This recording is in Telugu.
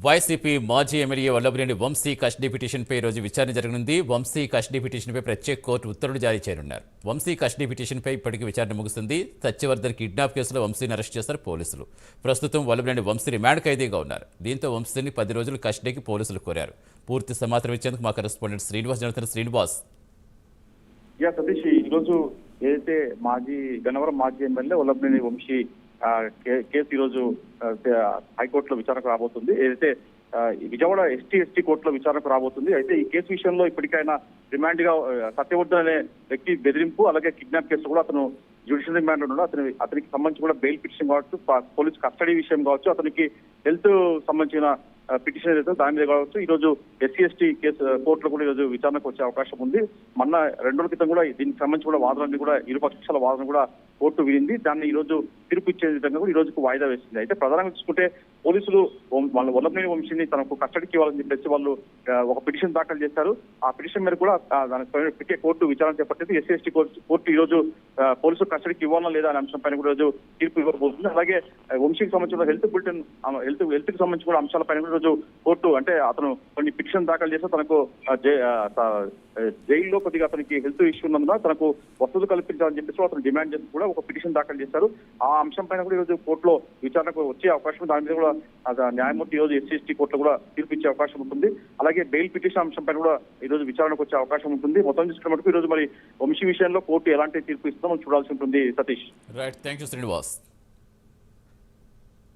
వైసీపీ మాజీ ఎమ్మెల్యే వల్లభనేని వంశీ కస్టడీ పిటిషన్పై రోజు విచారణ జరగనుంది. వంశీ కస్టడీ పిటిషన్పై ప్రత్యేక కోర్టు ఉత్తర్వులు జారీ చేయనున్నారు. వంశీ కస్టడీ పిటిషన్పై ఇప్పటికీ విచారణ ముగుస్తుంది. సత్యవర్ధన్ కిడ్నాప్ కేసులో వంశీని అరెస్ట్ చేశారు పోలీసులు. ప్రస్తుతం వల్లభనేని వంశీ రిమాండ్ ఖైదీగా ఉన్నారు. దీంతో వంశీని 10 రోజులు కస్టడీకి పోలీసులు కోరారు. పూర్తి సమాచారం ఇచ్చేందుకు మా కరెస్పాండెంట్ శ్రీనివాస్ జరుగుతున్న శ్రీనివాస్. సతీష్, ఈరోజు ఏదైతే గన్నవరం మాజీ ఎమ్మెల్యే వల్లభనేని వంశీ కేసు ఈరోజు హైకోర్టులో విచారణకు రాబోతుంది. ఏదైతే విజయవాడ ఎస్టీ కోర్టులో విచారణకు రాబోతుంది. అయితే ఈ కేసు విషయంలో ఇప్పటికైనా రిమాండ్ గా సత్యవర్ధన్ అనే వ్యక్తి బెదిరింపు, అలాగే కిడ్నాప్ కేసు కూడా అతను జ్యుడిషియల్ రిమాండ్ ఉన్నాడు. అతనికి సంబంధించి కూడా బెయిల్ పిటిషన్ కావచ్చు, పోలీస్ కస్టడీ విషయం కావచ్చు, అతనికి హెల్త్ సంబంధించిన పిటిషన్ ఏదైతే దాని మీద కావచ్చు, ఈ రోజు ఎస్సీ కేసు కోర్టులో కూడా ఈరోజు విచారణకు వచ్చే అవకాశం ఉంది. మొన్న 2 రోజుల క్రితం కూడా దీనికి సంబంధించి కూడా వాదనని కూడా ఇరుపక్షాల వాదన కూడా కోర్టు వినింది. దాన్ని ఈ రోజు తీర్పు ఇచ్చే విధంగా కూడా ఈ రోజుకు వాయిదా వేసింది. అయితే ప్రధానంగా చూసుకుంటే పోలీసులు వాళ్ళ వల్లభనేని వంశీని తనకు కస్టడీకి ఇవ్వాలని చెప్పేసి వాళ్ళు ఒక పిటిషన్ దాఖలు చేశారు. ఆ పిటిషన్ మీద కూడా దానికి కోర్టు విచారణ చేపట్టింది. ఎస్సీ కోర్టు ఈ రోజు పోలీసులు కస్టడీకి ఇవ్వాలా లేదా అనే అంశం పైన కూడా రోజు తీర్పు ఇవ్వబోతుంది. అలాగే వంశీకి సంబంధించిన హెల్త్ బులెటిన్ హెల్త్ కి సంబంధించి కూడా అంశాలపైన కూడా రోజు కోర్టు అంటే అతను కొన్ని పిటిషన్ దాఖలు చేస్తే తనకు జైల్లో కొద్దిగా అతనికి హెల్త్ ఇష్యూ ఉన్నందున తనకు వసతులు కల్పించాలని చెప్పేసి అతను డిమాండ్ చేసి కూడా ఒక పిటిషన్ దాఖలు చేశారు. ఆ అంశం పైన కూడా ఈరోజు కోర్టులో విచారణకు వచ్చే అవకాశం, దాని మీద కూడా న్యాయమూర్తి ఈ రోజు ఎస్సీ కోర్టులో కూడా తీర్పు ఇచ్చే అవకాశం ఉంటుంది. అలాగే బెయిల్ పిటిషన్ అంశం పైన కూడా ఈ రోజు విచారణకు వచ్చే అవకాశం ఉంటుంది. మొత్తం చూసుకున్న మటుకు ఈ రోజు మరి వంశీ విషయంలో కోర్టు ఎలాంటి తీర్పు ఇస్తుందో మనం చూడాల్సి ఉంటుంది. సతీష్. Right, thank you Srinivas.